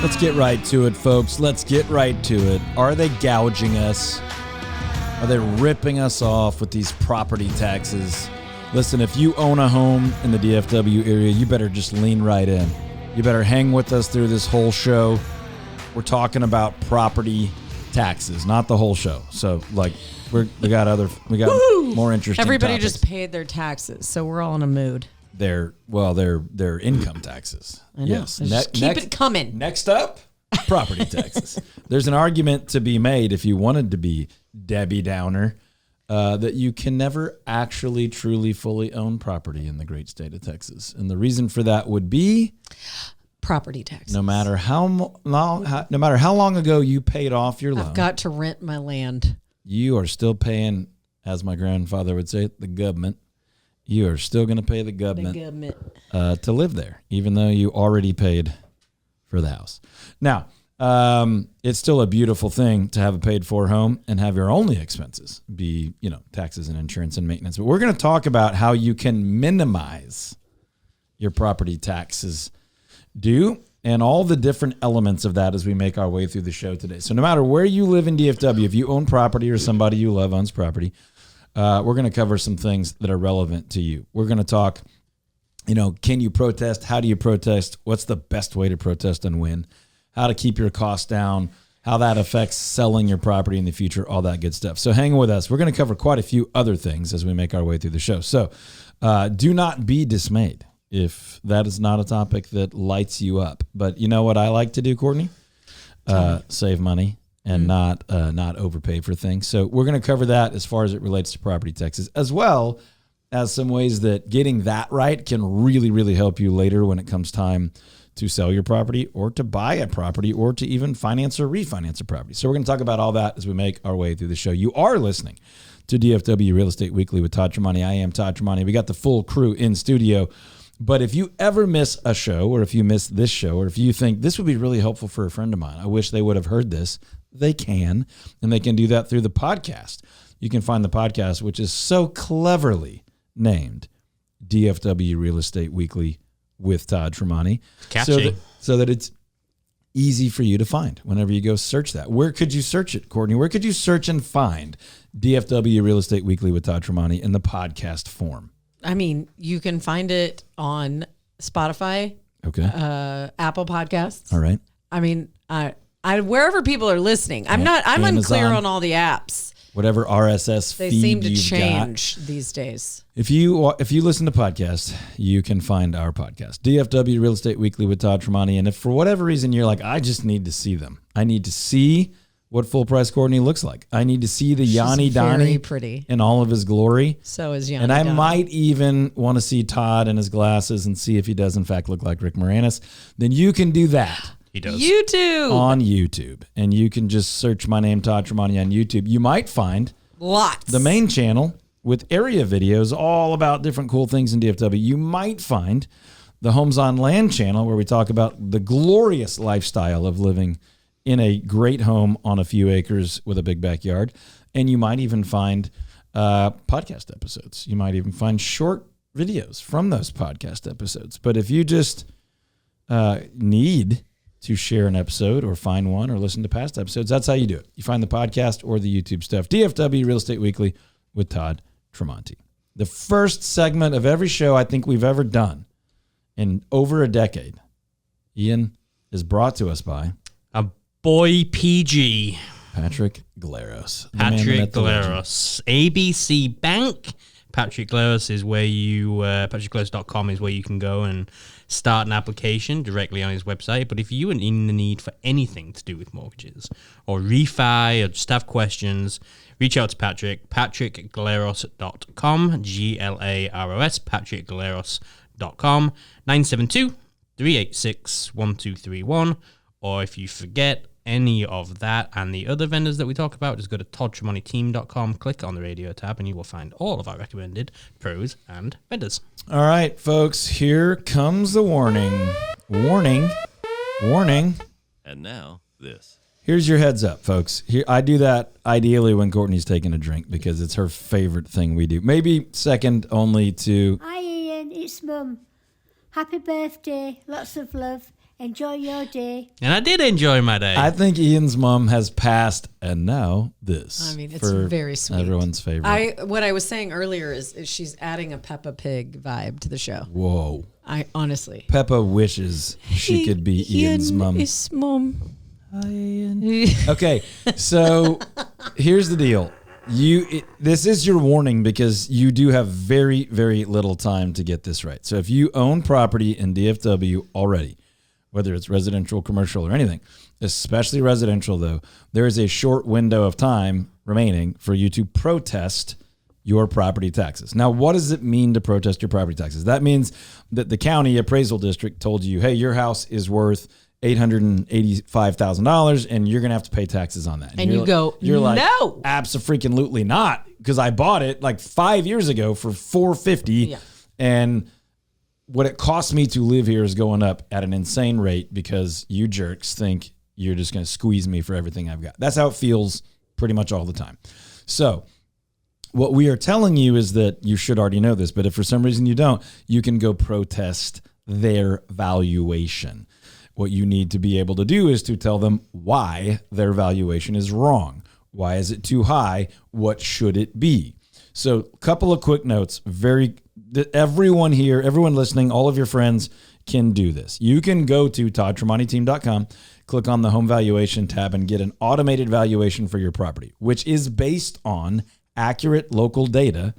Let's get right to it, folks. Let's get right to it. Are they gouging us? Are they ripping us off with these property taxes? Listen, if you own a home in the DFW area, you better just lean right in. You better hang with us through this whole show. We're talking about property taxes, not the whole show. So, like, we got more interesting Everybody topics. just paid their taxes, so we're all in a mood. Their income taxes. I know. Yes. Just keep it coming. Next up, property taxes. There's an argument to be made, if you wanted to be Debbie Downer, that you can never actually truly fully own property in the great state of Texas. And the reason for that would be property taxes. no matter how long ago you paid off your loan, I've got to rent my land. you are still paying, as my grandfather would say, the government. You are still going to pay the government, to live there, even though you already paid for the house. Now, it's still a beautiful thing to have a paid-for home and have your only expenses be, taxes and insurance and maintenance. But we're going to talk about how you can minimize your property taxes due and all the different elements of that as we make our way through the show today. So no matter where you live in DFW, if you own property or somebody you love owns property, we're going to cover some things that are relevant to you. We're going to talk, can you protest? How do you protest? What's the best way to protest and win? How to keep your costs down, how that affects selling your property in the future, all that good stuff. So hang with us. We're going to cover quite a few other things as we make our way through the show. So do not be dismayed if that is not a topic that lights you up. But you know what I like to do, Courtney? Save money and not overpay for things. So we're going to cover that as far as it relates to property taxes, as well as some ways that getting that right can really, really help you later when it comes time to sell your property or to buy a property or to even finance or refinance a property. So we're going to talk about all that as we make our way through the show. You are listening to DFW Real Estate Weekly with Todd Tremonti. I am Todd Tremonti. We got the full crew in studio. But if you ever miss a show, or if you miss this show, or if you think this would be really helpful for a friend of mine, I wish they would have heard this, they can. And they can do that through the podcast. You can find the podcast, which is so cleverly named DFW Real Estate Weekly with Todd Tremonti. Catchy. So that it's easy for you to find whenever you go search that. Where could you search it, Courtney? Where could you search and find DFW Real Estate Weekly with Todd Tremonti in the podcast form? I mean, you can find it on Spotify, Okay. Apple Podcasts. All right. I mean, I wherever people are listening. I'm unclear on all the apps. Whatever RSS They feed seem to you've change these days. If you listen to podcasts, you can find our podcast, DFW Real Estate Weekly with Todd Tremonti. And if for whatever reason you're like, I just need to see them. I need to see what full price Courtney looks like. I need to see the Yanni Donnie pretty in all of his glory. So is Yanni. And I Donnie. might even want to see Todd in his glasses and see if he does in fact look like Rick Moranis. Then you can do that. He does. YouTube. On YouTube. And you can just search my name, Todd Tremonti, on YouTube. You might find Lots. the main channel with area videos all about different cool things in DFW. You might find the Homes on Land channel where we talk about the glorious lifestyle of living in a great home on a few acres with a big backyard. And you might even find podcast episodes. You might even find short videos from those podcast episodes. But if you just need to share an episode or find one or listen to past episodes, that's how you do it. You find the podcast or the YouTube stuff. DFW Real Estate Weekly with Todd Tremonti. The first segment of every show I think we've ever done in over a decade, Ian, is brought to us by A boy PG. Patrick Glaros. Patrick Glaros. ABC Bank. Patrick Glaros is where you, patrickglaros.com is where you can go and start an application directly on his website. But if you are in the need for anything to do with mortgages or refi or just have questions, reach out to Patrick, patrickglaros.com, Glaros, patrickglaros.com, 972-386-1231. Or if you forget any of that and the other vendors that we talk about, just go to toddtremontiteam.com, click on the radio tab, and you will find all of our recommended pros and vendors. All right, folks, here comes the warning. Warning. And now, this. Here's your heads up, folks. Here, I do that ideally when Courtney's taking a drink because it's her favorite thing we do. Maybe second only to... Hi, Ian. It's Mum. Happy birthday. Lots of love. Enjoy your day. And I did enjoy my day. I think Ian's mom has passed, and now this. I mean, it's for very sweet. Everyone's favorite. What I was saying earlier is she's adding a Peppa Pig vibe to the show. Whoa. I honestly. Peppa wishes she could be Ian's mom. His mom. Hi, Ian. Okay, so here's the deal. This is your warning because you do have very, very little time to get this right. So if you own property in DFW already, whether it's residential, commercial, or anything, especially residential though, there is a short window of time remaining for you to protest your property taxes. Now, what does it mean to protest your property taxes? That means that the county appraisal district told you, hey, your house is worth $885,000 and you're going to have to pay taxes on that. And you're like, no, abso-freaking-lutely not, because I bought it like 5 years ago for $450 and what it costs me to live here is going up at an insane rate because you jerks think you're just going to squeeze me for everything I've got. That's how it feels pretty much all the time. So what we are telling you is that you should already know this, but if for some reason you don't, you can go protest their valuation. What you need to be able to do is to tell them why their valuation is wrong. Why is it too high? What should it be? So a couple of quick notes. Everyone here, everyone listening, all of your friends can do this. You can go to toddtremonteteam.com, click on the home valuation tab and get an automated valuation for your property, which is based on accurate local data.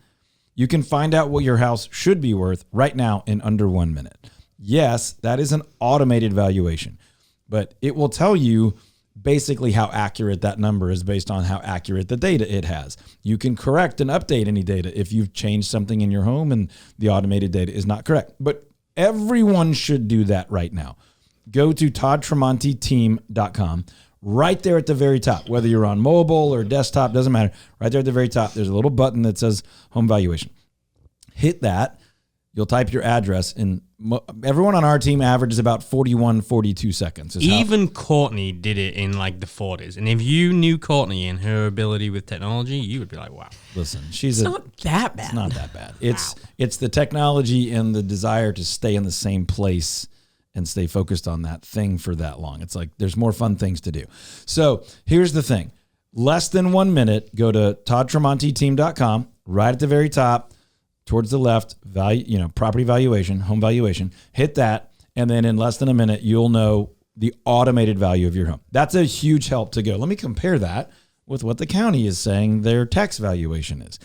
You can find out what your house should be worth right now in under 1 minute. Yes, that is an automated valuation, but it will tell you basically how accurate that number is based on how accurate the data it has. You can correct and update any data if you've changed something in your home and the automated data is not correct. But everyone should do that right now. Go to toddtremonteteam.com. Right there at the very top, whether you're on mobile or desktop, doesn't matter. Right there at the very top, there's a little button that says home valuation. Hit that. You'll type your address, and everyone on our team averages about 41, 42 seconds. Even Courtney did it in like the 40s. And if you knew Courtney and her ability with technology, you would be like, wow. Listen, it's not that bad. It's not that bad. It's the technology and the desire to stay in the same place and stay focused on that thing for that long. It's like there's more fun things to do. So here's the thing. Less than 1 minute, go to toddtremonteteam.com, right at the very top, towards the left, property valuation, home valuation, hit that, and then in less than a minute, you'll know the automated value of your home. That's a huge help to go. Let me compare that with what the county is saying their tax valuation is.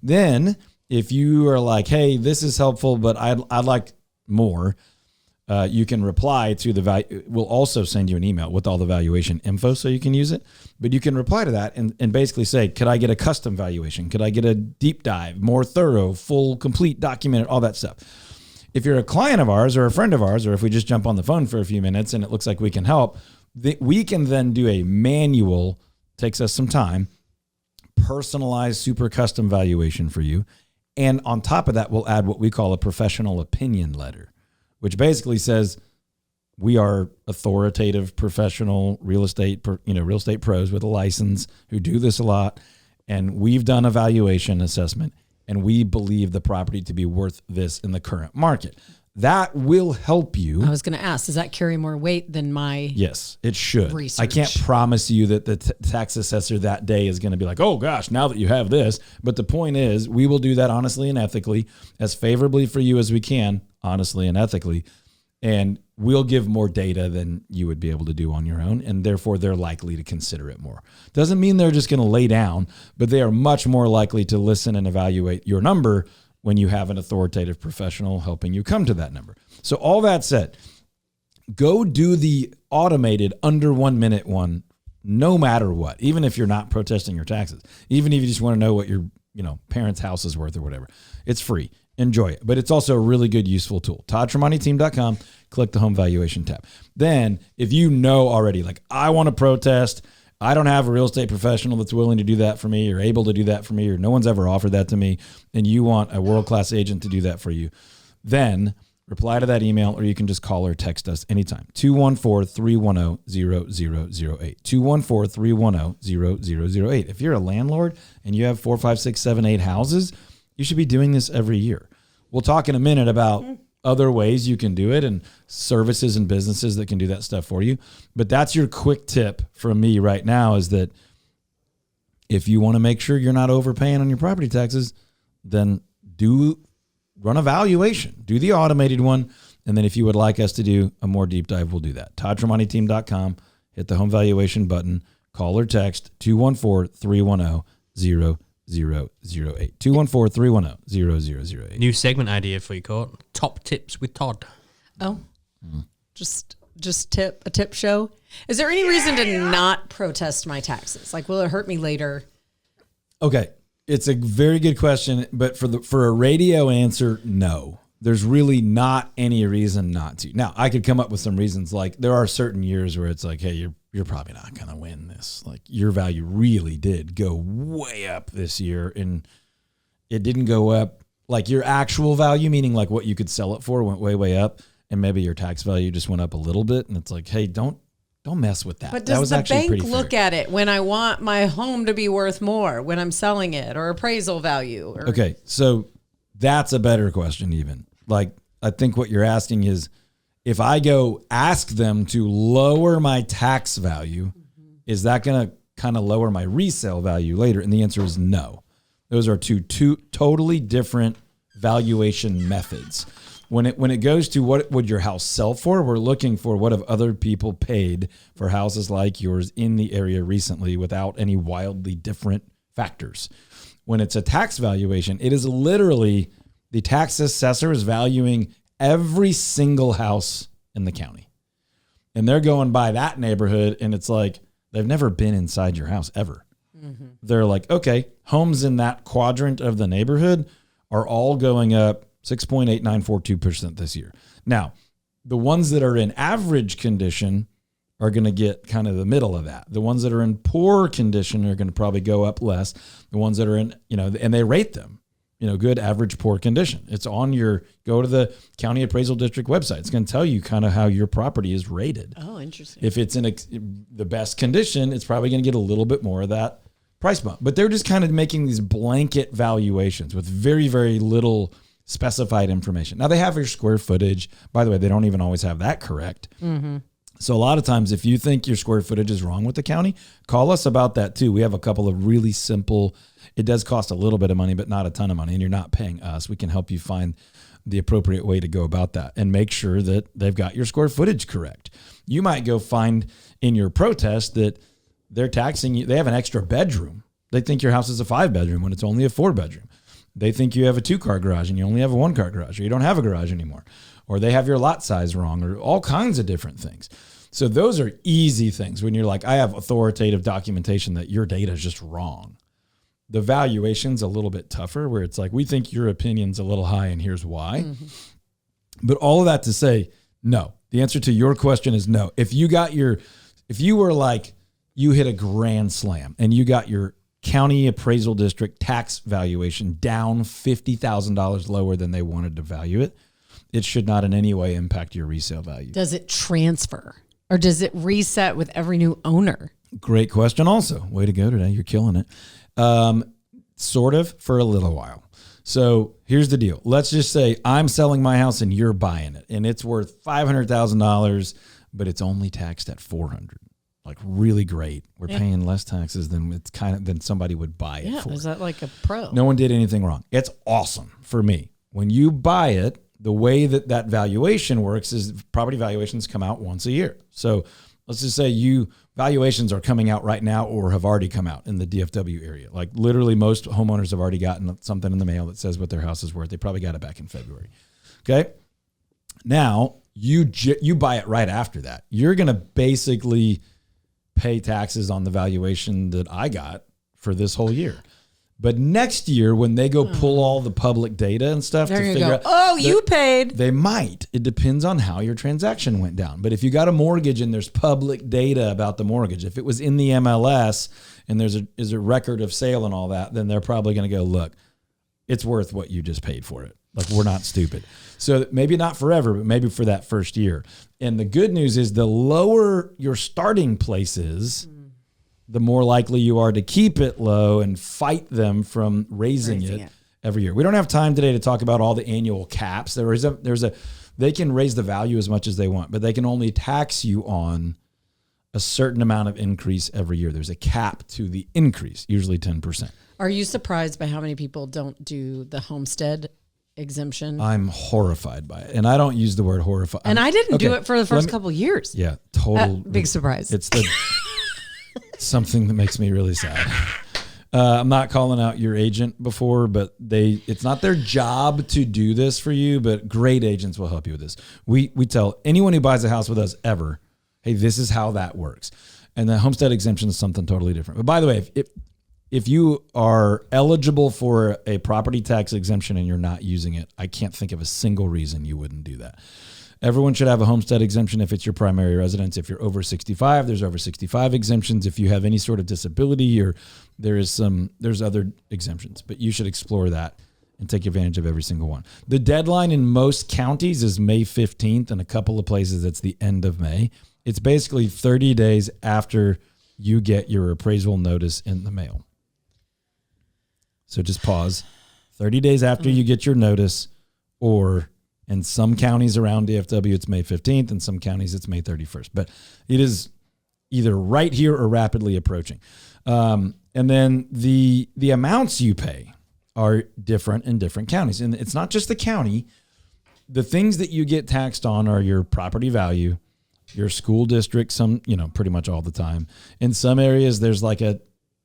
Then, if you are like, hey, this is helpful, but I'd like more, you can reply to the value. We'll also send you an email with all the valuation info so you can use it. But you can reply to that and basically say, could I get a custom valuation? Could I get a deep dive, more thorough, full, complete, documented, all that stuff? If you're a client of ours or a friend of ours, or if we just jump on the phone for a few minutes and it looks like we can help, we can then do a manual, takes us some time, personalized, super custom valuation for you. And on top of that, we'll add what we call a professional opinion letter, which basically says we are authoritative, professional real estate pros with a license who do this a lot. And we've done a valuation assessment and we believe the property to be worth this in the current market. That will help you. I was going to ask, does that carry more weight than my Yes, it should. research? I can't promise you that the tax assessor that day is going to be like, oh gosh, now that you have this. But the point is, we will do that honestly and ethically, as favorably for you as we can, honestly and ethically. And we'll give more data than you would be able to do on your own. And therefore, they're likely to consider it more. Doesn't mean they're just going to lay down, but they are much more likely to listen and evaluate your number when you have an authoritative professional helping you come to that number. So all that said, go do the automated under 1 minute one, no matter what, even if you're not protesting your taxes, even if you just want to know what your parents' house is worth or whatever. It's free. Enjoy it. But it's also a really good, useful tool. toddtremonteteam.com, click the home valuation tab. Then if you know already, like, I want to protest, I don't have a real estate professional that's willing to do that for me or able to do that for me, or no one's ever offered that to me, and you want a world-class agent to do that for you, then reply to that email, or you can just call or text us anytime. 214-310-0008. 214-310-0008. If you're a landlord and you have 4, 5, 6, 7, 8 houses, you should be doing this every year. We'll talk in a minute about other ways you can do it and services and businesses that can do that stuff for you. But that's your quick tip from me right now, is that if you want to make sure you're not overpaying on your property taxes, then run a valuation. Do the automated one. And then if you would like us to do a more deep dive, we'll do that. ToddTremontiTeam.com. Hit the home valuation button. Call or text 214-310-0008. 214-310-0008. New segment idea for you, Court. Top tips with Todd. Oh, just a tip show. Is there any reason to not protest my taxes? Like, will it hurt me later? Okay. It's a very good question, but for a radio answer, no. There's really not any reason not to. Now, I could come up with some reasons. Like, there are certain years where it's like, hey, you're probably not going to win this. Like, your value really did go way up this year, and it didn't go up. Like, your actual value, meaning like what you could sell it for, went way, way up, and maybe your tax value just went up a little bit, and it's like, hey, don't mess with that. But that was does the actually bank pretty look fair. at it when I want my home to be worth more, when I'm selling it, or appraisal value? Okay, so that's a better question even. Like, I think what you're asking is, if I go ask them to lower my tax value, is that going to kind of lower my resale value later? And the answer is no. Those are two totally different valuation methods. When it goes to what would your house sell for, we're looking for what have other people paid for houses like yours in the area recently without any wildly different factors. When it's a tax valuation, it is literally the tax assessor is valuing every single house in the county. And they're going by that neighborhood, and it's like they've never been inside your house ever. Mm-hmm. They're like, okay, homes in that quadrant of the neighborhood are all going up 6.8942% this year. Now, the ones that are in average condition are going to get kind of the middle of that. The ones that are in poor condition are going to probably go up less. The ones that are in, and they rate them, good, average, poor condition. It's on go to the County Appraisal District website. It's going to tell you kind of how your property is rated. Oh, interesting. If it's in the best condition, it's probably going to get a little bit more of that price bump. But they're just kind of making these blanket valuations with very, very little specified information. Now, they have your square footage. By the way, they don't even always have that correct. Mm-hmm. So a lot of times, if you think your square footage is wrong with the county, call us about that too. We have a couple of really simple, it does cost a little bit of money, but not a ton of money, and you're not paying us. We can help you find the appropriate way to go about that and make sure that they've got your square footage correct. You might go find in your protest that they're taxing you. They have an extra bedroom. They think your house is a 5-bedroom when it's only a 4-bedroom. They think you have a 2-car garage and you only have a 1-car garage, or you don't have a garage anymore, or they have your lot size wrong, or all kinds of different things. So those are easy things when you're like, I have authoritative documentation that your data is just wrong. The valuation's a little bit tougher, where it's like, we think your opinion's a little high and here's why. Mm-hmm. But all of that to say, no. The answer to your question is no. If you were like, you hit a grand slam and you got your county appraisal district tax valuation down $50,000 lower than they wanted to value it, it should not in any way impact your resale value. Does it transfer, or does it reset with every new owner? Great question also. Way to go today. You're killing it. Sort of, for a little while. So here's the deal. Let's just say I'm selling my house and you're buying it, and it's worth $500,000, but it's only taxed at $400,000. Like, really great. We're paying less taxes than somebody would buy it for. Is that like a pro? No one did anything wrong. It's awesome for me. When you buy it, the way that valuation works is property valuations come out once a year. So let's just say valuations are coming out right now or have already come out in the DFW area. Like, literally most homeowners have already gotten something in the mail that says what their house is worth. They probably got it back in February. Okay. Now you buy it right after that. You're going to basically pay taxes on the valuation that I got for this whole year. But next year, when they go pull all the public data and stuff to figure out, you paid. They might. It depends on how your transaction went down. But if you got a mortgage and there's public data about the mortgage, if it was in the MLS and there's a record of sale and all that, then they're probably going to go, look, it's worth what you just paid for it. Like, we're not stupid. So maybe not forever, but maybe for that first year. And the good news is, the lower your starting place is, the more likely you are to keep it low and fight them from raising it every year. We don't have time today to talk about all the annual caps. They can raise the value as much as they want, but they can only tax you on a certain amount of increase every year. There's a cap to the increase, usually 10%. Are you surprised by how many people don't do the homestead exemption? I'm horrified by it. And I don't use the word horrified. And I didn't do it for the first couple years. Yeah, total. Big surprise. It's something that makes me really sad. I'm not calling out your agent before, but it's not their job to do this for you, but great agents will help you with this. We tell anyone who buys a house with us ever, hey, this is how that works. And the homestead exemption is something totally different. But by the way, if you are eligible for a property tax exemption and you're not using it, I can't think of a single reason you wouldn't do that. Everyone should have a homestead exemption if it's your primary residence. If you're over 65, there's over 65 exemptions. If you have any sort of disability, or there's other exemptions, but you should explore that and take advantage of every single one. The deadline in most counties is May 15th, and a couple of places it's the end of May. It's basically 30 days after you get your appraisal notice in the mail. So just pause. 30 days after you get your notice, or in some counties around DFW, it's May 15th. In some counties, it's May 31st. But it is either right here or rapidly approaching. And then the amounts you pay are different in different counties. And it's not just the county. The things that you get taxed on are your property value, your school district, pretty much all the time. In some areas, there's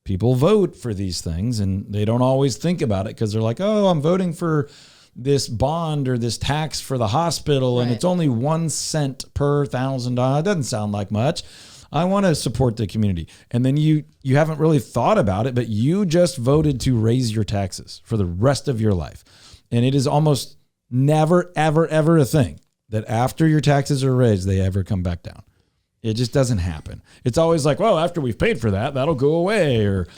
people vote for these things, and they don't always think about it because they're like, oh, I'm voting for this bond or this tax for the hospital, and it's only 1 cent per $1,000. It doesn't sound like much. I want to support the community. And then you haven't really thought about it, but you just voted to raise your taxes for the rest of your life. And it is almost never, ever, ever a thing that after your taxes are raised, they ever come back down. It just doesn't happen. It's always like, well, after we've paid for that, that'll go away. Or,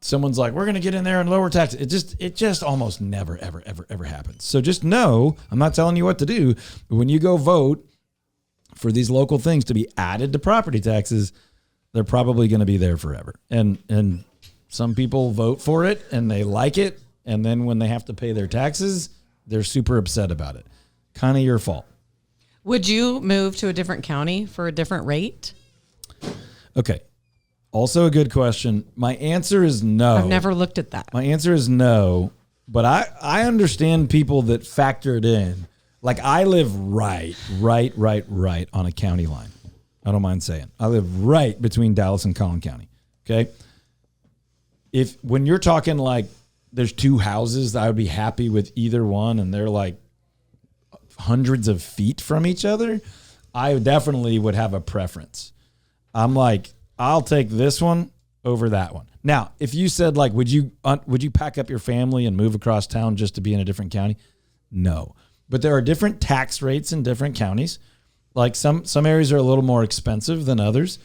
someone's like, we're going to get in there and lower taxes. It just almost never, ever, ever, ever happens. So just know, I'm not telling you what to do, but when you go vote for these local things to be added to property taxes, they're probably going to be there forever. And some people vote for it and they like it. And then when they have to pay their taxes, they're super upset about it. Kind of your fault. Would you move to a different county for a different rate? Okay. Also a good question. My answer is no. I've never looked at that. My answer is no, but I understand people that factor it in. Like I live right on a county line. I don't mind saying. I live right between Dallas and Collin County. Okay. When you're talking like there's two houses, I would be happy with either one, and they're like hundreds of feet from each other, I definitely would have a preference. I'm like, I'll take this one over that one. Now, if you said like, would you pack up your family and move across town just to be in a different county? No. But there are different tax rates in different counties. Like some areas are a little more expensive than others.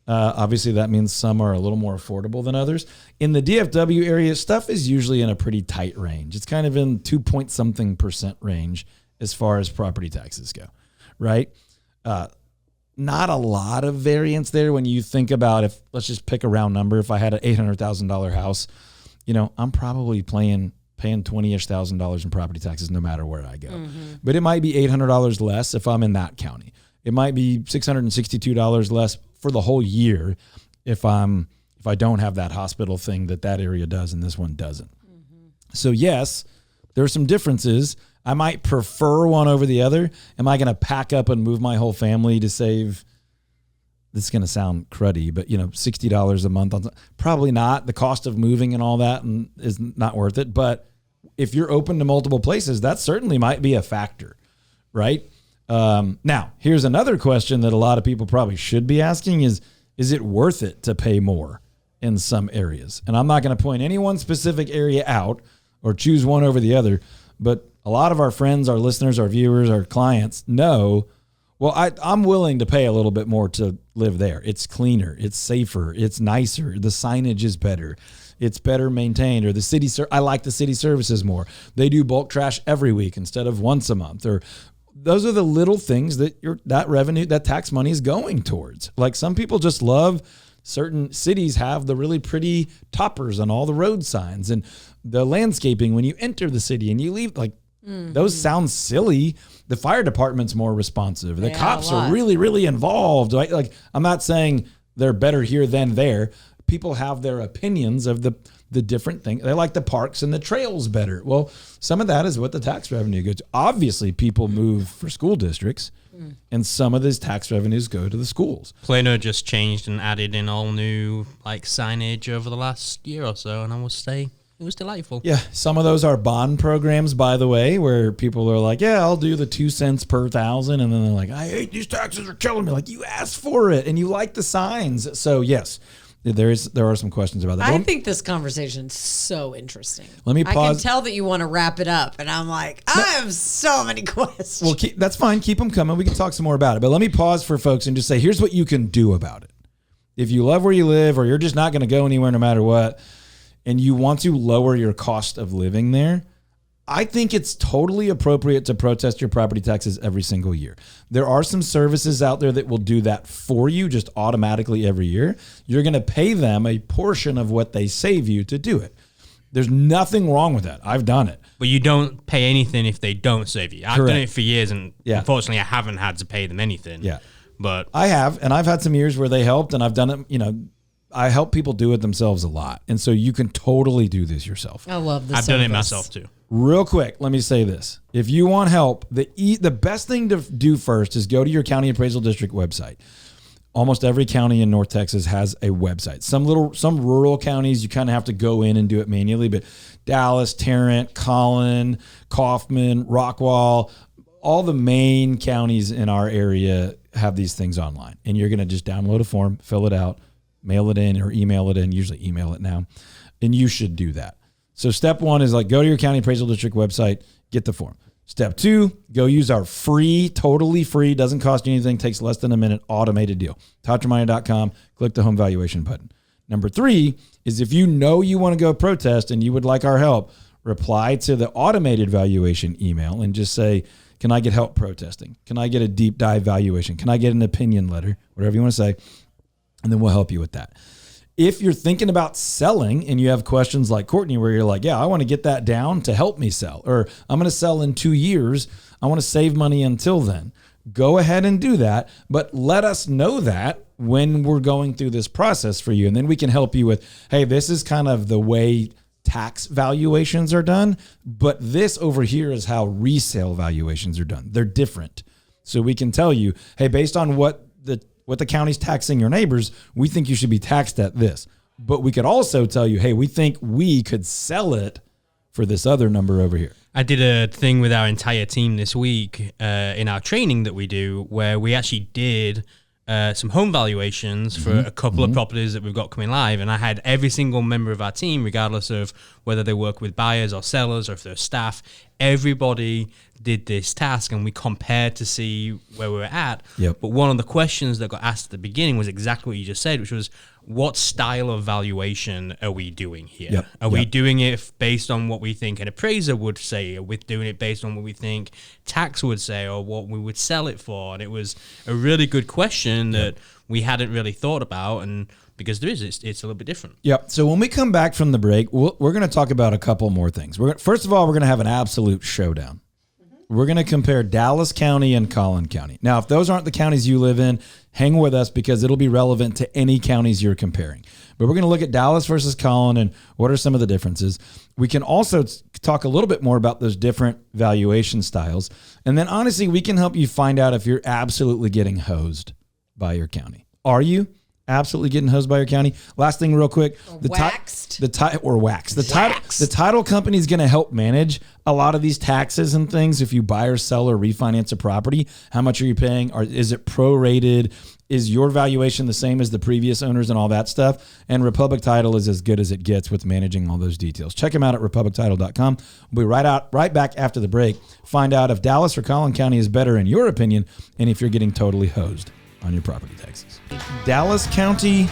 Obviously, that means some are a little more affordable than others. In the DFW area, stuff is usually in a pretty tight range. It's kind of in 2-point-something% range as far as property taxes go, right? Not a lot of variance there when you think about let's just pick a round number. If I had an $800,000 house, I'm probably paying $20,000-ish in property taxes no matter where I go. Mm-hmm. But it might be $800 less if I'm in that county. It might be $662 less for the whole year if I don't have that hospital thing that area does and this one doesn't. Mm-hmm. So yes, there are some differences. I might prefer one over the other. Am I going to pack up and move my whole family to save? This is going to sound cruddy, but $60 a month. Probably not. The cost of moving and all that is not worth it. But if you're open to multiple places, that certainly might be a factor, right? Now, here's another question that a lot of people probably should be asking is it worth it to pay more in some areas? And I'm not going to point any one specific area out or choose one over the other, but a lot of our friends, our listeners, our viewers, our clients know, well, I'm willing to pay a little bit more to live there. It's cleaner, it's safer, it's nicer, the signage is better, it's better maintained, or I like the city services more. They do bulk trash every week instead of once a month, or those are the little things that that revenue, that tax money is going towards. Like some people just love Certain cities have the really pretty toppers on all the road signs and the landscaping when you enter the city and you leave. Like those sound silly. The fire department's more responsive. The cops are really, really involved. Like I'm not saying they're better here than there. People have their opinions of the different things. They like the parks and the trails better. Well, some of that is what the tax revenue goes to. Obviously, people move for school districts, and some of these tax revenues go to the schools. Plano just changed and added in all new signage over the last year or so, and I will say it was delightful. Yeah, some of those are bond programs, by the way, where people are like, yeah, I'll do the 2 cents per thousand. And then they're like, I hate these taxes are killing me. Like, you asked for it and you like the signs. So, yes, there are some questions about that. I think this conversation is so interesting. Let me pause. I can tell that you want to wrap it up. And I'm like, I have so many questions. Well, that's fine. Keep them coming. We can talk some more about it. But let me pause for folks and just say, here's what you can do about it. If you love where you live or you're just not going to go anywhere no matter what, and you want to lower your cost of living there, I think it's totally appropriate to protest your property taxes every single year. There are some services out there that will do that for you just automatically every year. You're going to pay them a portion of what they save you to do it. There's nothing wrong with that. I've done it. But you don't pay anything if they don't save you. I've done it for years, and unfortunately, I haven't had to pay them anything. Yeah. But I have, and I've had some years where they helped, and I've done it, I help people do it themselves a lot. And so you can totally do this yourself. I love this. I've done it myself too. Real quick, let me say this. If you want help, the best thing to do first is go to your county appraisal district website. Almost every county in North Texas has a website. Some rural counties, you kind of have to go in and do it manually, but Dallas, Tarrant, Collin, Kaufman, Rockwall, all the main counties in our area have these things online. And you're going to just download a form, fill it out, mail it in or email it in, usually email it now, and you should do that. So step one is go to your county appraisal district website, get the form. Step two, go use our free, totally free, doesn't cost you anything, takes less than a minute, automated deal. ToddTreminer.com, click the home valuation button. Number three is if you know you want to go protest and you would like our help, reply to the automated valuation email and just say, can I get help protesting? Can I get a deep dive valuation? Can I get an opinion letter? Whatever you want to say. And then we'll help you with that. If you're thinking about selling and you have questions like Courtney, where you're like, yeah, I want to get that down to help me sell, or I'm going to sell in 2 years. I want to save money until then. Go ahead and do that. But let us know that when we're going through this process for you. And then we can help you with, hey, this is kind of the way tax valuations are done. But this over here is how resale valuations are done. They're different. So we can tell you, hey, based on what the county's taxing your neighbors, we think you should be taxed at this. But we could also tell you, hey, we think we could sell it for this other number over here. I did a thing with our entire team this week in our training that we do, where we actually did some home valuations for a couple of properties that we've got coming live. And I had every single member of our team, regardless of whether they work with buyers or sellers or if they're staff, everybody did this task and we compared to see where we were at. Yep. But one of the questions that got asked at the beginning was exactly what you just said, which was, what style of valuation are we doing here? Yep. Are we doing it based on what we think an appraiser would say? Are we doing it based on what we think tax would say or what we would sell it for? And it was a really good question that we hadn't really thought about, and because it's a little bit different. Yep. So when we come back from the break, we're going to talk about a couple more things. First of all, we're going to have an absolute showdown. We're going to compare Dallas County and Collin County. Now, if those aren't the counties you live in, hang with us because it'll be relevant to any counties you're comparing. But we're going to look at Dallas versus Collin and what are some of the differences. We can also talk a little bit more about those different valuation styles. And then honestly, we can help you find out if you're absolutely getting hosed by your county. Are you absolutely getting hosed by your county? Last thing real quick. Waxed. The title company is going to help manage a lot of these taxes and things. If you buy or sell or refinance a property, how much are you paying? Or is it prorated? Is your valuation the same as the previous owners and all that stuff? And Republic Title is as good as it gets with managing all those details. Check them out at republictitle.com. We'll be right back after the break. Find out if Dallas or Collin County is better in your opinion and if you're getting totally hosed on your property taxes. Dallas County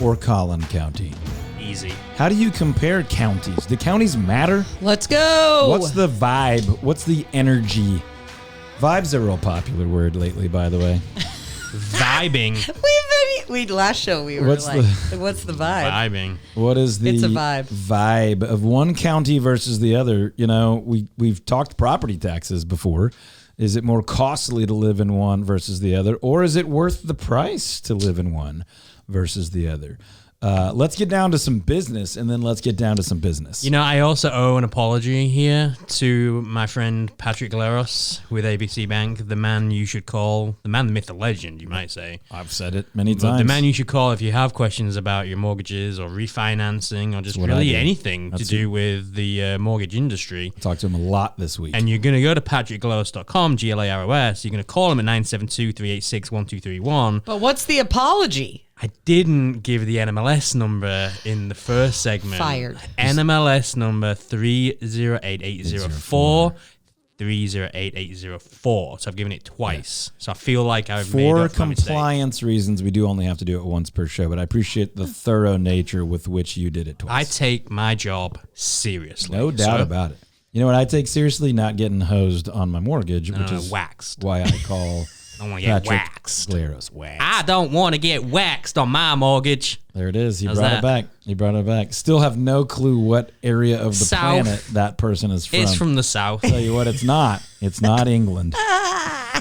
or Collin County? Easy. How do you compare counties? Do counties matter? Let's go. What's the vibe? What's the energy? Vibe's a real popular word lately, by the way. Vibing. last show we were What's like, what's the vibe? Vibing. What is the It's a vibe of one county versus the other? You know, we've talked property taxes before. Is it more costly to live in one versus the other, or is it worth the price to live in one versus the other? Let's get down to some business, and then let's get down to some business. You know, I also owe an apology here to my friend Patrick Leros with ABC Bank, the man you should call, the man, the myth, the legend, you might say. I've said it many But times. the man you should call if you have questions about your mortgages or refinancing or just what I really do. anything to do with the mortgage industry. I talked to him a lot this week. And you're going to go to patrickglaros.com, GLAROS. You're going to call him at 972-386-1231. But what's the apology? I didn't give the NMLS number in the first segment. Fired. NMLS number 308804. 308804. So I've given it twice. So I feel like I've made For up my mistake. compliance reasons, we do only have to do it once per show, but I appreciate the thorough nature with which you did it twice. I take my job seriously. No doubt So- about it. You know what I take seriously? Not getting hosed on my mortgage, which is waxed. why I call I don't want to get Patrick waxed. Glaros. Waxed. I don't want to get waxed on my mortgage. There it is. He How's brought that? it back. He brought it back. Still have no clue what area of the South. planet that person is from. It's from the south. Tell you what, it's not. It's not England.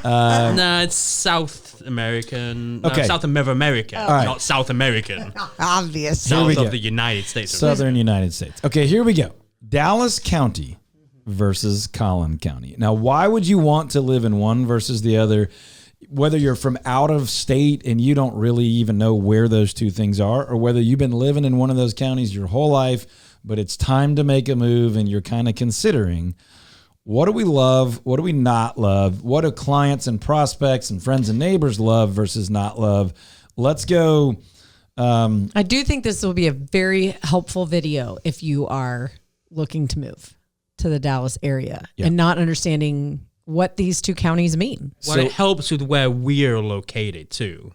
No, it's South American. Okay. No, South of America, right. not South American. Obvious. Here we South go. of the United States. Southern United States. Okay, here we go. Dallas County versus Collin County. Now, why would you want to live in one versus the other? Whether you're from out of state and you don't really even know where those two things are, or whether you've been living in one of those counties your whole life, but it's time to make a move and you're kind of considering, what do we love? What do we not love? What do clients and prospects and friends and neighbors love versus not love? Let's go. I do think this will be a very helpful video if you are looking to move to the Dallas area and not understanding what these two counties mean. Well, it helps with where we're located too.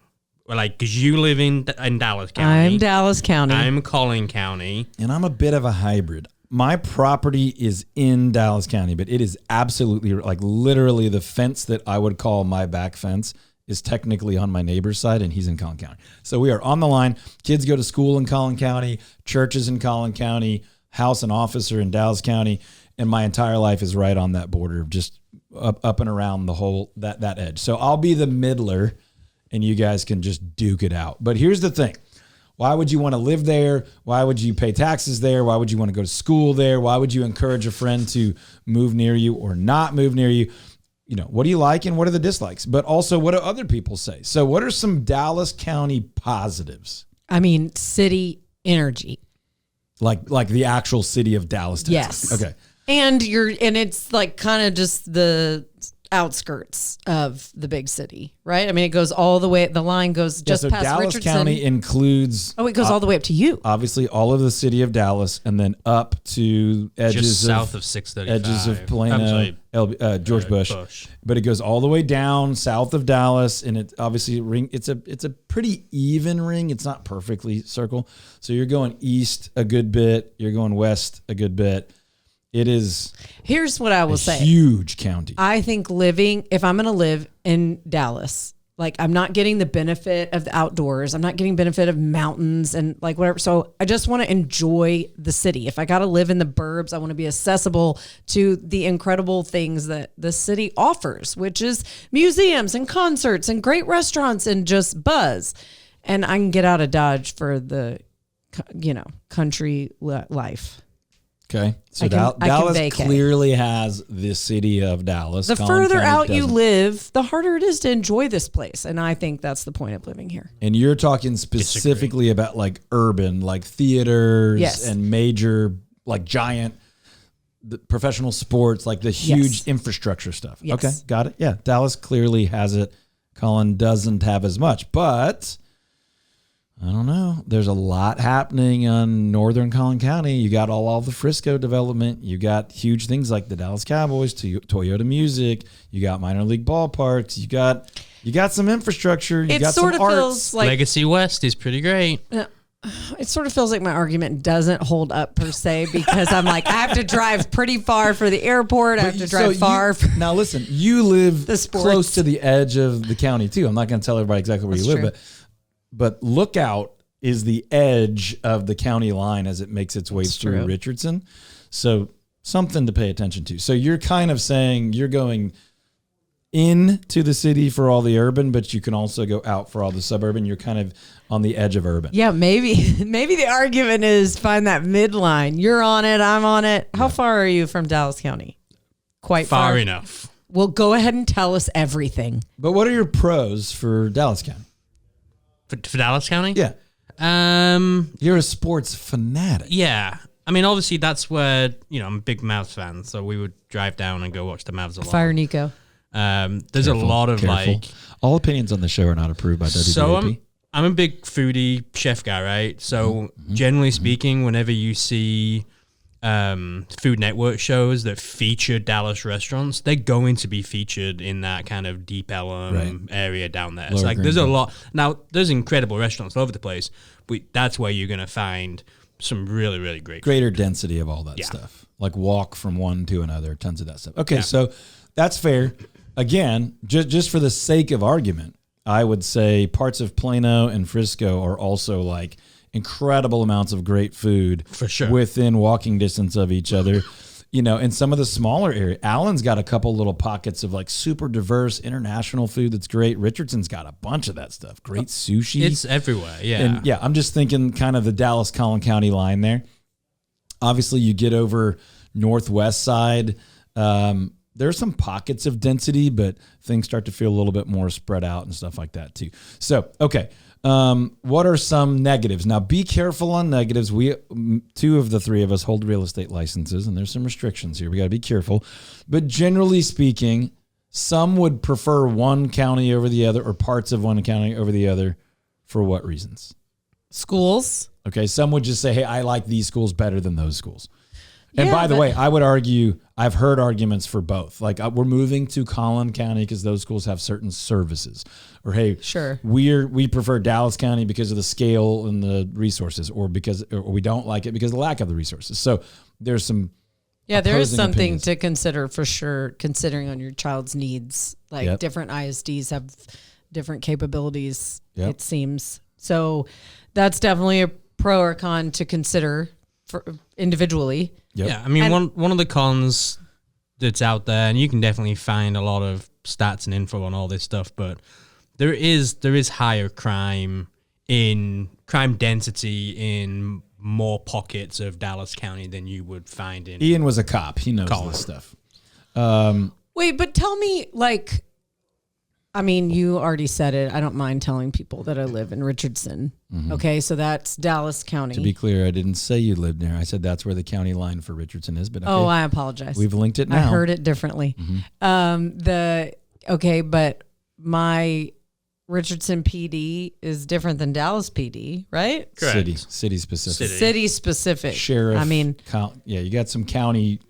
Like, because you live in Dallas County. I'm Dallas County. I'm Collin County. And I'm a bit of a hybrid. My property is in Dallas County, but it is absolutely, like, literally the fence that I would call my back fence is technically on my neighbor's side, and he's in Collin County. So we are on the line. Kids go to school in Collin County, churches in Collin County, house and office are in Dallas County, and my entire life is right on that border, just up and around the whole that edge. So I'll be the middler, and you guys can just duke it out. But here's the thing. Why would you want to live there? Why would you pay taxes there? Why would you want to go to school there? Why would you encourage a friend to move near you or not move near you? You know, what do you like and what are the dislikes? But also, what do other people say? So what are some Dallas County positives? I mean, city energy. Like the actual city of Dallas, Texas. Yes. Okay. And it's like kind of just the outskirts of the big city, right? I mean, it goes all the way. The line goes just so past Dallas Richardson. County includes. Oh, it goes all the way up to you. Obviously, all of the city of Dallas, and then up to edges Just south of 635. edges of Plano, George Bush. Bush. But it goes all the way down south of Dallas, and it obviously it's a pretty even ring. It's not perfectly circle. So you're going east a good bit, you're going west a good bit. It is Here's what I will a say. huge county. I think if I'm going to live in Dallas, like I'm not getting the benefit of the outdoors. I'm not getting benefit of mountains and like whatever. So I just want to enjoy the city. If I got to live in the burbs, I want to be accessible to the incredible things that the city offers, which is museums and concerts and great restaurants and just buzz. And I can get out of Dodge for the, country life. Okay, so I can Dallas vacate. clearly has the city of Dallas. The Collin further County out you doesn't. live, the harder it is to enjoy this place. And I think that's the point of living here. And you're talking specifically about like urban, like theaters Yes. and major, like giant professional sports, like the huge Yes. infrastructure stuff. Yes. Okay, got it. Yeah, Dallas clearly has it. Collin doesn't have as much, but I don't know. There's a lot happening on northern Collin County. You got all the Frisco development. You got huge things like the Dallas Cowboys, Toyota Music. You got minor league ballparks. You got some infrastructure. You It got sort some of arts. feels like Legacy West is pretty great. it sort of feels like my argument doesn't hold up per se because I'm like I have to drive pretty far for the airport. I have to drive far. Now listen, you live The sports. close to the edge of the county too. I'm not going to tell everybody exactly where That's you live, true. but Lookout is the edge of the county line as it makes its way That's through true. Richardson. So something to pay attention to. So you're kind of saying you're going into the city for all the urban, but you can also go out for all the suburban. You're kind of on the edge of urban. Yeah, maybe the argument is find that midline. You're on it, I'm on it. How far are you from Dallas County? Quite Far enough. Well, go ahead and tell us everything. But what are your pros for Dallas County? For Dallas County? Yeah. You're a sports fanatic. Yeah. I mean, obviously, that's where, I'm a big Mavs fan, so we would drive down and go watch the Mavs a lot. Fire Nico. There's a lot of all opinions on the show are not approved by WWAP. So I'm a big foodie chef guy, right? So generally speaking, whenever you see Food Network shows that feature Dallas restaurants, they're going to be featured in that kind of Deep Ellum area down there. It's like there's a lot. Now, there's incredible restaurants all over the place, but that's where you're going to find some really, really greater density of all that stuff. Like walk from one to another, tons of that stuff. Okay, so that's fair. Again, just for the sake of argument, I would say parts of Plano and Frisco are also like incredible amounts of great food for sure within walking distance of each other. In some of the smaller areas, Allen's got a couple little pockets of like super diverse international food that's great. Richardson's got a bunch of that stuff. Great sushi. It's everywhere, yeah. And I'm just thinking kind of the Dallas Collin County line there. Obviously, you get over northwest side. There's some pockets of density, but things start to feel a little bit more spread out and stuff like that too. So, okay. What are some negatives? Now, be careful on negatives. Two of the three of us hold real estate licenses, and there's some restrictions here. We got to be careful. But generally speaking, some would prefer one county over the other or parts of one county over the other. For what reasons? Schools. Okay. Some would just say, hey, I like these schools better than those schools. And by the way, I would argue, I've heard arguments for both. Like we're moving to Collin County because those schools have certain services. Or hey, sure, we prefer Dallas County because of the scale and the resources, or we don't like it because of the lack of the resources. So there's some there is something to consider for sure, considering on your child's needs. Like different ISDs have different capabilities. It seems so. That's definitely a pro or con to consider for individually. Yep. Yeah, I mean, one of the cons that's out there, and you can definitely find a lot of stats and info on all this stuff, but there is higher crime density in more pockets of Dallas County than you would find in. Ian was a cop; he knows this stuff. Wait, but tell me, like, I mean, you already said it. I don't mind telling people that I live in Richardson. Mm-hmm. Okay, so that's Dallas County. To be clear, I didn't say you lived there. I said that's where the county line for Richardson is. But okay. I apologize. We've linked it now. I heard it differently. Mm-hmm. But my Richardson PD is different than Dallas PD, right? Correct. City specific. City specific. Sheriff. I mean, you got some county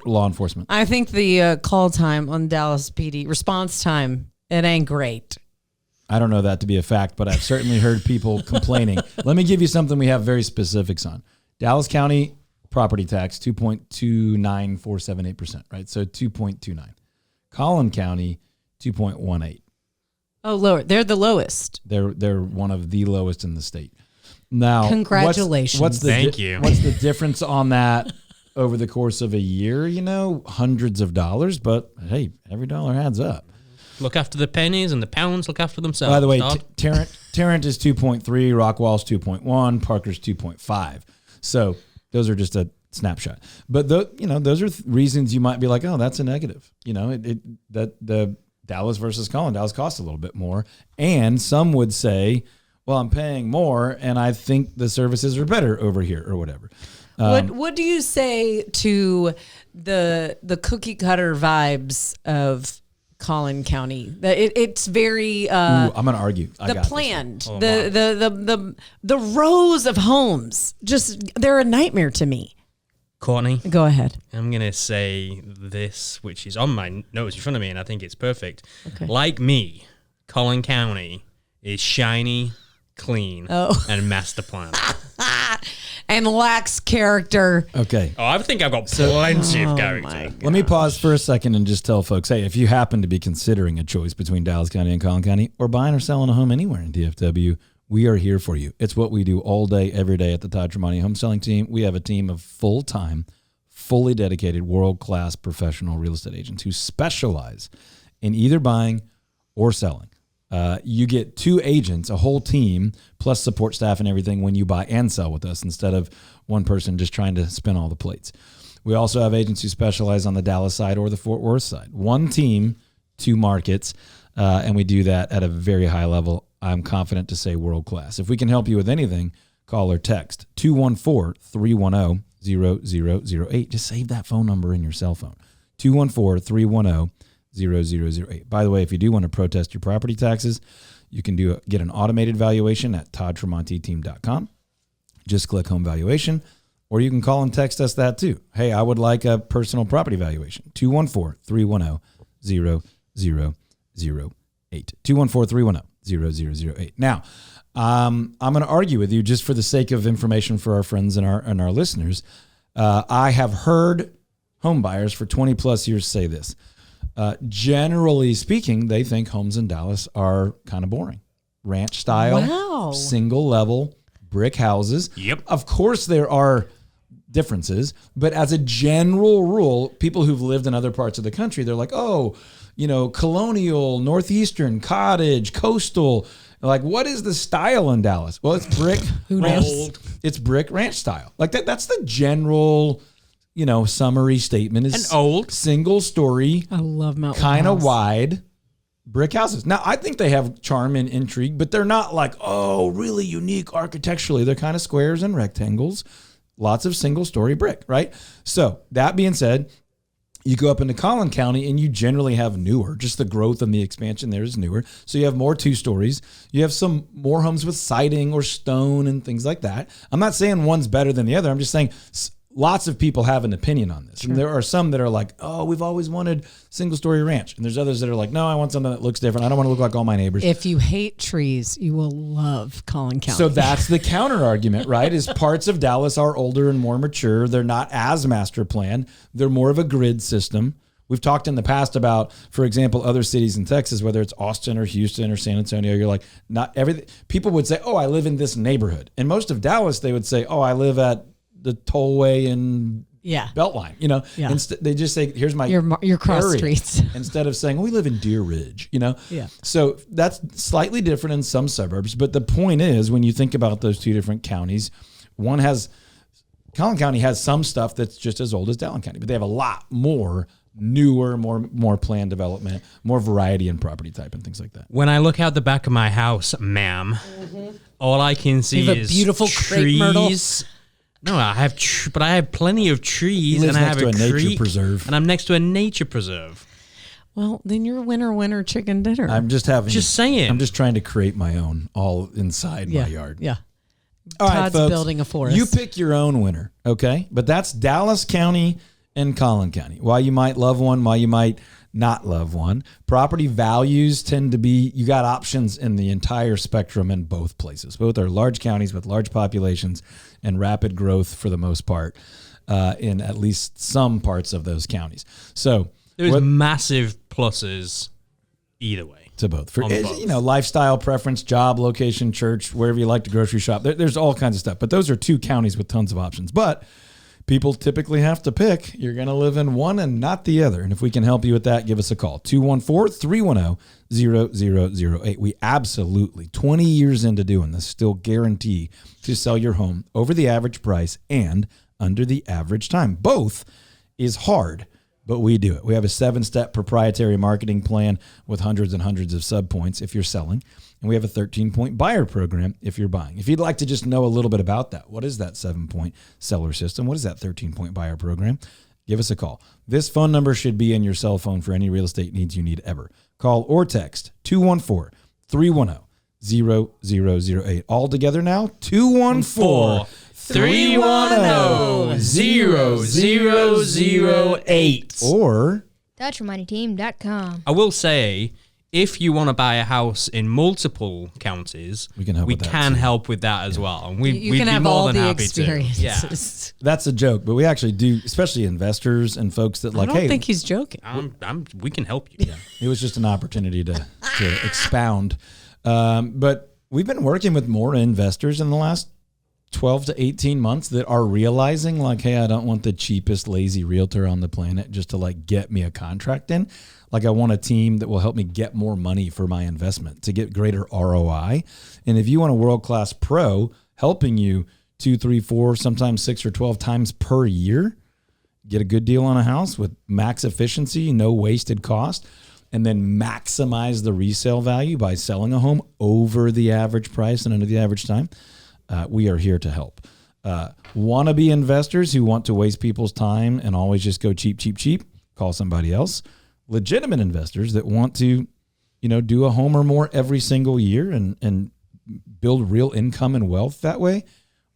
law enforcement. I think the call time on Dallas PD, response time, it ain't great. I don't know that to be a fact, but I've certainly heard people complaining. Let me give you something we have very specifics on. Dallas County property tax, 2.29478%, right? So 2.29. Collin County, 2.18. Oh, lower. They're the lowest. They're one of the lowest in the state. Now, congratulations. Thank you. What's the difference on that over the course of a year? Hundreds of dollars, but hey, every dollar adds up. Look after the pennies and the pounds look after themselves. By the way, Tarrant is 2.3, Rockwall's 2.1, Parker's 2.5. So those are just a snapshot. But those are reasons you might be like, oh, that's a negative. The Dallas versus Collin, Dallas costs a little bit more, and some would say, well, I'm paying more, and I think the services are better over here, or whatever. What do you say to the cookie cutter vibes of Collin County? It's very I'm going to argue. Planned, the rows of homes, just they're a nightmare to me. Courtney, go ahead. I'm going to say this, which is on my notes in front of me, and I think it's perfect. Okay. Like me, Collin County is shiny, clean, and master planned. And lacks character. Okay. Oh, I think I've got plenty of character. Let me pause for a second and just tell folks, hey, if you happen to be considering a choice between Dallas County and Collin County, or buying or selling a home anywhere in DFW, we are here for you. It's what we do all day, every day at the Todd Tremonti Home Selling Team. We have a team of full-time, fully dedicated, world-class professional real estate agents who specialize in either buying or selling. You get 2 agents, a whole team, plus support staff and everything when you buy and sell with us instead of one person just trying to spin all the plates. We also have agents who specialize on the Dallas side or the Fort Worth side. One team, 2 markets, and we do that at a very high level. I'm confident to say world-class. If we can help you with anything, call or text 214-310-0008. Just save that phone number in your cell phone, 214-310-0008. By the way, if you do want to protest your property taxes, you can get an automated valuation at toddtremontiteam.com. Just click home valuation, or you can call and text us that too. Hey, I would like a personal property valuation, 214-310-0008. 214-310-0008. Now, I'm going to argue with you just for the sake of information for our friends and our listeners. I have heard home buyers for 20 plus years say this. Generally speaking, they think homes in Dallas are kind of boring. Ranch style, single level, brick houses. Yep. Of course, there are differences, but as a general rule, people who've lived in other parts of the country, they're like, oh, colonial, northeastern, cottage, coastal. Like, what is the style in Dallas? Well, it's brick. Who knows? It's brick ranch style. Like that's the general, summary statement is an old single story. I love mountain kind of wide brick houses. Now, I think they have charm and intrigue, but they're not like, oh, really unique architecturally. They're kind of squares and rectangles, lots of single story brick, right? So that being said, you go up into Collin County and you generally have newer, just the growth and the expansion there is newer. So you have more 2 stories. You have some more homes with siding or stone and things like that. I'm not saying one's better than the other. I'm just saying lots of people have an opinion on this. Sure. And there are some that are like, oh, we've always wanted single story ranch. And there's others that are like, no, I want something that looks different. I don't want to look like all my neighbors. If you hate trees, you will love Collin County. So that's the counter argument, right? Is parts of Dallas are older and more mature. They're not as master planned. They're more of a grid system. We've talked in the past about, for example, other cities in Texas, whether it's Austin or Houston or San Antonio. You're like, not everything. People would say, oh, I live in this neighborhood. And most of Dallas, they would say, oh, I live at the tollway and Beltline, Instead, they just say, here's my your cross area. Streets. Instead of saying, we live in Deer Ridge, Yeah. So that's slightly different in some suburbs. But the point is, when you think about those 2 different counties, Collin County has some stuff that's just as old as Dallas County, but they have a lot more newer, more planned development, more variety in property type and things like that. When I look out the back of my house, ma'am, all I can see You have is a beautiful crepe myrtle. trees. No, I have, but I have plenty of trees, and I have next to a nature creek, preserve. and I'm next to a nature preserve. Well, then you're winner chicken dinner. I'm just saying. I'm just trying to create my own all inside my yard. Yeah. All right, Todd's folks, building a forest. You pick your own winner, okay? But that's Dallas County and Collin County. Why you might love one, why you might not love one. Property values tend to be, you got options in the entire spectrum in both places. Both are large counties with large populations and rapid growth for the most part in at least some parts of those counties. So there's massive pluses either way. To both. For lifestyle preference, job, location, church, wherever you like to grocery shop. There's all kinds of stuff. But those are 2 counties with tons of options. But people typically have to pick. You're going to live in one and not the other. And if we can help you with that, give us a call. 214-310-0008. We absolutely, 20 years into doing this, still guarantee to sell your home over the average price and under the average time. Both is hard, but we do it. We have a 7-step proprietary marketing plan with hundreds and hundreds of subpoints if you're selling. And we have a 13-point buyer program if you're buying. If you'd like to just know a little bit about that, what is that 7-point seller system? What is that 13-point buyer program? Give us a call. This phone number should be in your cell phone for any real estate needs you need ever. Call or text 214-310-0008. All together now, 214-310-0008. Or ToddTremontiTeam.com. I will say, if you want to buy a house in multiple counties, we can help with that as well. And we'd can be have more all than the happy experiences. to. Yeah. That's a joke, but we actually do, especially investors and folks that like, I don't think he's joking. We can help you. Yeah. It was just an opportunity to expound. But we've been working with more investors in the last 12 to 18 months that are realizing like, hey, I don't want the cheapest lazy realtor on the planet just to like get me a contract in. Like I want a team that will help me get more money for my investment to get greater ROI. And if you want a world-class pro helping you 2, 3, 4, sometimes 6 or 12 times per year, get a good deal on a house with max efficiency, no wasted cost, and then maximize the resale value by selling a home over the average price and under the average time, we are here to help. Wannabe investors who want to waste people's time and always just go cheap, cheap, cheap, call somebody else. Legitimate investors that want to, do a home or more every single year and build real income and wealth that way,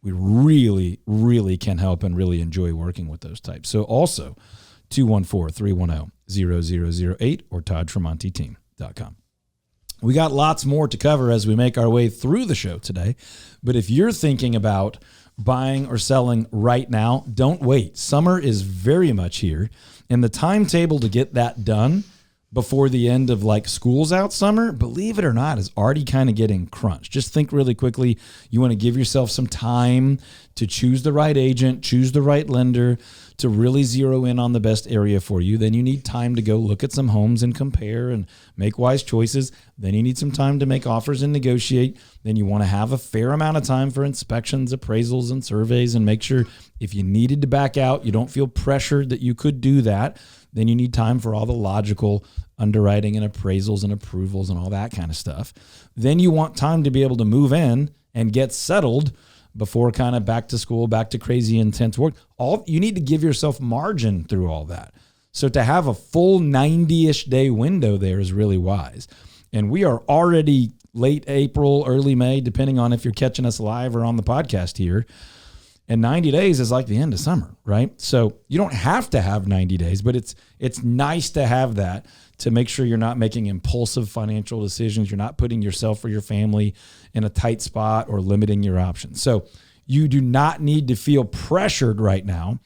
we really, really can help and really enjoy working with those types. So also 214-310-0008 or ToddTremontiTeam.com. We got lots more to cover as we make our way through the show today. But if you're thinking about buying or selling right now, don't wait. Summer is very much here. And the timetable to get that done before the end of like school's out summer, believe it or not, is already kind of getting crunched. Just think really quickly. You want to give yourself some time to choose the right agent, choose the right lender, to really zero in on the best area for you. Then you need time to go look at some homes and compare and make wise choices. Then you need some time to make offers and negotiate. Then you want to have a fair amount of time for inspections, appraisals, and surveys, and make sure if you needed to back out, you don't feel pressured that you could do that. Then you need time for all the logical underwriting and appraisals and approvals and all that kind of stuff. Then you want time to be able to move in and get settled before kind of back to school, back to crazy intense work. You need to give yourself margin through all that. So to have a full 90-ish day window there is really wise. And we are already late April, early May, depending on if you're catching us live or on the podcast here. And 90 days is like the end of summer, right? So you don't have to have 90 days, but it's nice to have that to make sure you're not making impulsive financial decisions. You're not putting yourself or your family in a tight spot or limiting your options. So you do not need to feel pressured right now,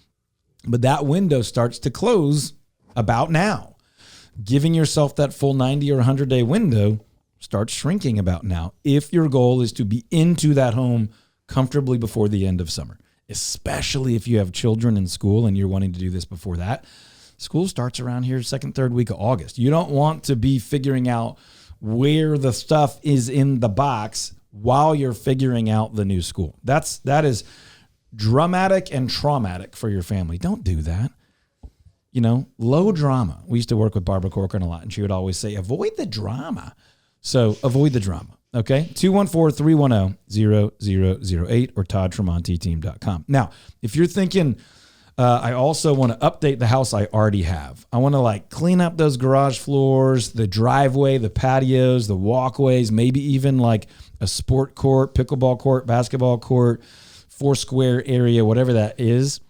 but that window starts to close about now. Giving yourself that full 90 or 100-day window starts shrinking about now if your goal is to be into that home comfortably before the end of summer, especially if you have children in school and you're wanting to do this before that. School starts around here second, third week of August. You don't want to be figuring out where the stuff is in the box while you're figuring out the new school. That is dramatic and traumatic for your family. Don't do that. Low drama. We used to work with Barbara Corcoran a lot, and she would always say, avoid the drama. So avoid the drama. Okay, 214-310-0008 or ToddTremontiTeam.com. Now, if you're thinking, I also want to update the house I already have. I want to clean up those garage floors, the driveway, the patios, the walkways, maybe even like a sport court, pickleball court, basketball court, 4-square area, whatever that is.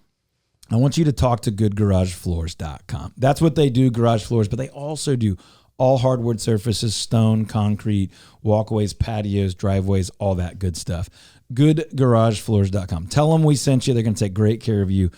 I want you to talk to goodgaragefloors.com. That's what they do, garage floors, but they also do all hardwood surfaces, stone, concrete, walkways, patios, driveways, all that good stuff. Goodgaragefloors.com. Tell them we sent you. They're going to take great care of you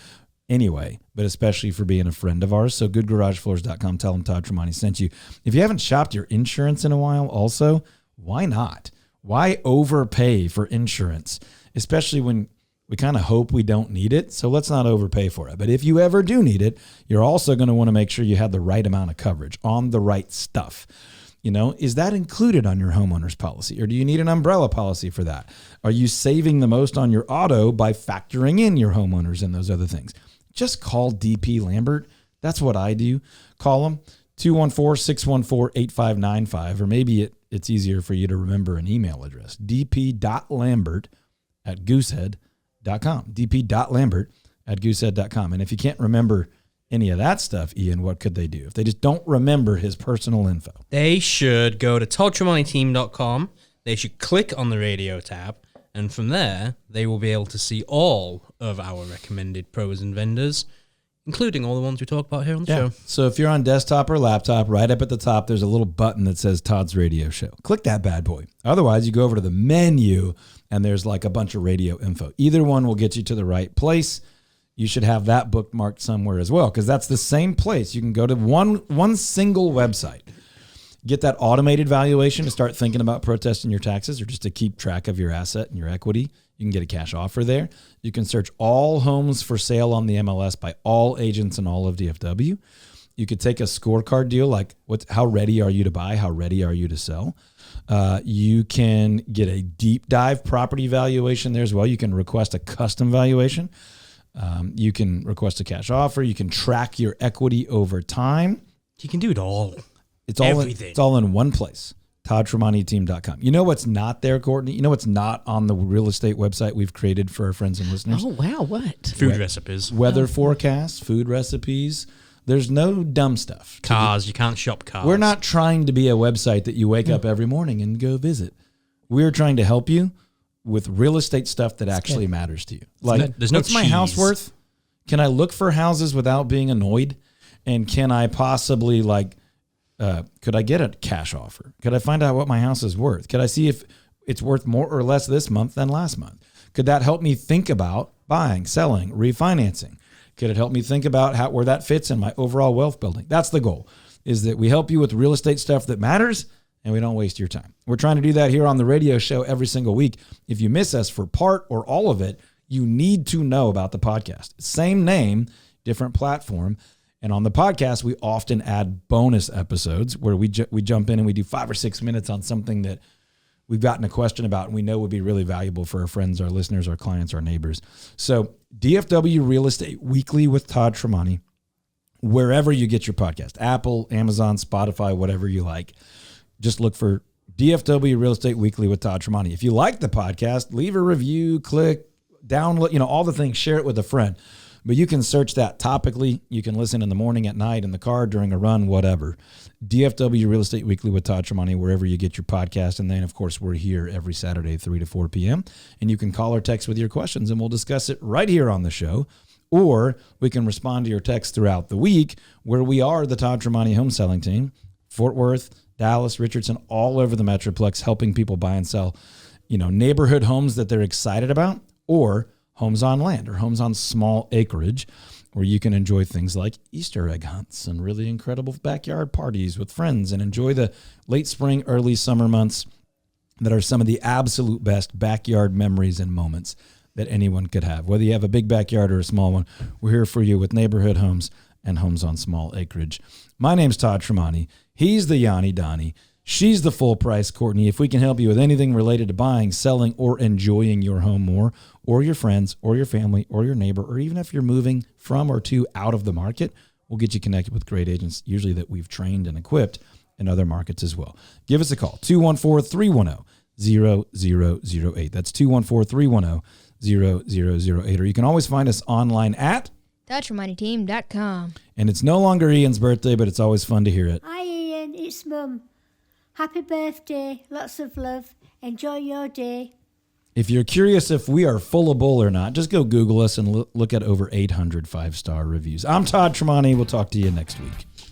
anyway, but especially for being a friend of ours. So goodgaragefloors.com. Tell them Todd Tremonti sent you. If you haven't shopped your insurance in a while also, why not? Why overpay for insurance, especially when we kind of hope we don't need it? So let's not overpay for it. But if you ever do need it, you're also going to want to make sure you have the right amount of coverage on the right stuff. Is that included on your homeowner's policy, or do you need an umbrella policy for that? Are you saving the most on your auto by factoring in your homeowners and those other things? Just call DP Lambert. That's what I do. Call them 214-614-8595, or maybe it's easier for you to remember an email address, dp.lambert@goosehead.com, dp.lambert@goosehead.com. And if you can't remember any of that stuff, Ian, what could they do if they just don't remember his personal info? They should go to ToddTremontiTeam.com. They should click on the radio tab, and from there, they will be able to see all of our recommended pros and vendors, including all the ones we talk about here on the show. So if you're on desktop or laptop, right up at the top, there's a little button that says Todd's Radio Show. Click that bad boy. Otherwise, you go over to the menu, and there's a bunch of radio info. Either one will get you to the right place. You should have that bookmarked somewhere as well, because that's the same place. You can go to one single website. get that automated valuation to start thinking about protesting your taxes or just to keep track of your asset and your equity, you can get a cash offer there. You can search all homes for sale on the MLS by all agents in all of DFW. You could take a scorecard deal like how ready are you to buy? How ready are you to sell? You can get a deep dive property valuation there as well. You can request a custom valuation. You can request a cash offer. You can track your equity over time. You can do it all. It's all in one place. ToddTremontiTeam.com. You know what's not there, Courtney? You know what's not on the real estate website we've created for our friends and listeners? Oh, wow. What? Food recipes. Weather forecasts, food recipes. There's no dumb stuff. Cars. You can't shop cars. We're not trying to be a website that you wake up every morning and go visit. We're trying to help you with real estate stuff that actually matters to you. Like, there's no what's my house worth? Can I look for houses without being annoyed? And can I possibly could I get a cash offer? Could I find out what my house is worth? Could I see if it's worth more or less this month than last month? Could that help me think about buying, selling, refinancing? Could it help me think about where that fits in my overall wealth building? That's the goal, is that we help you with real estate stuff that matters and we don't waste your time. We're trying to do that here on the radio show every single week. If you miss us for part or all of it, you need to know about the podcast. Same name, different platform. And on the podcast, we often add bonus episodes where we jump in and we do 5 or 6 minutes on something that we've gotten a question about and we know would be really valuable for our friends, our listeners, our clients, our neighbors. So DFW Real Estate Weekly with Todd Tremonti, wherever you get your podcast, Apple, Amazon, Spotify, whatever you like. Just look for DFW Real Estate Weekly with Todd Tremonti. If you like the podcast, leave a review, click, download, all the things, share it with a friend. But you can search that topically. You can listen in the morning, at night, in the car, during a run, whatever. DFW Real Estate Weekly with Todd Tremonti, wherever you get your podcast. And then, of course, we're here every Saturday, 3 to 4 p.m. And you can call or text with your questions, and we'll discuss it right here on the show. Or we can respond to your texts throughout the week, where we are the Todd Tremonti Home Selling Team, Fort Worth, Dallas, Richardson, all over the Metroplex, helping people buy and sell, neighborhood homes that they're excited about, or homes on land or homes on small acreage where you can enjoy things like Easter egg hunts and really incredible backyard parties with friends and enjoy the late spring, early summer months that are some of the absolute best backyard memories and moments that anyone could have. Whether you have a big backyard or a small one, we're here for you with neighborhood homes and homes on small acreage. My name's Todd Tremonti. He's the Yanni Donnie. She's the full price Courtney. If we can help you with anything related to buying, selling, or enjoying your home more, or your friends, or your family, or your neighbor, or even if you're moving from or to out of the market, we'll get you connected with great agents, usually that we've trained and equipped in other markets as well. Give us a call, 214-310-0008. That's 214-310-0008. Or you can always find us online at ToddTremontiTeam.com. And it's no longer Ian's birthday, but it's always fun to hear it. Hi Ian, it's Mum. Happy birthday, lots of love, enjoy your day. If you're curious if we are full of bull or not, just go Google us and look at over 800 5-star reviews. I'm Todd Tremonti. We'll talk to you next week.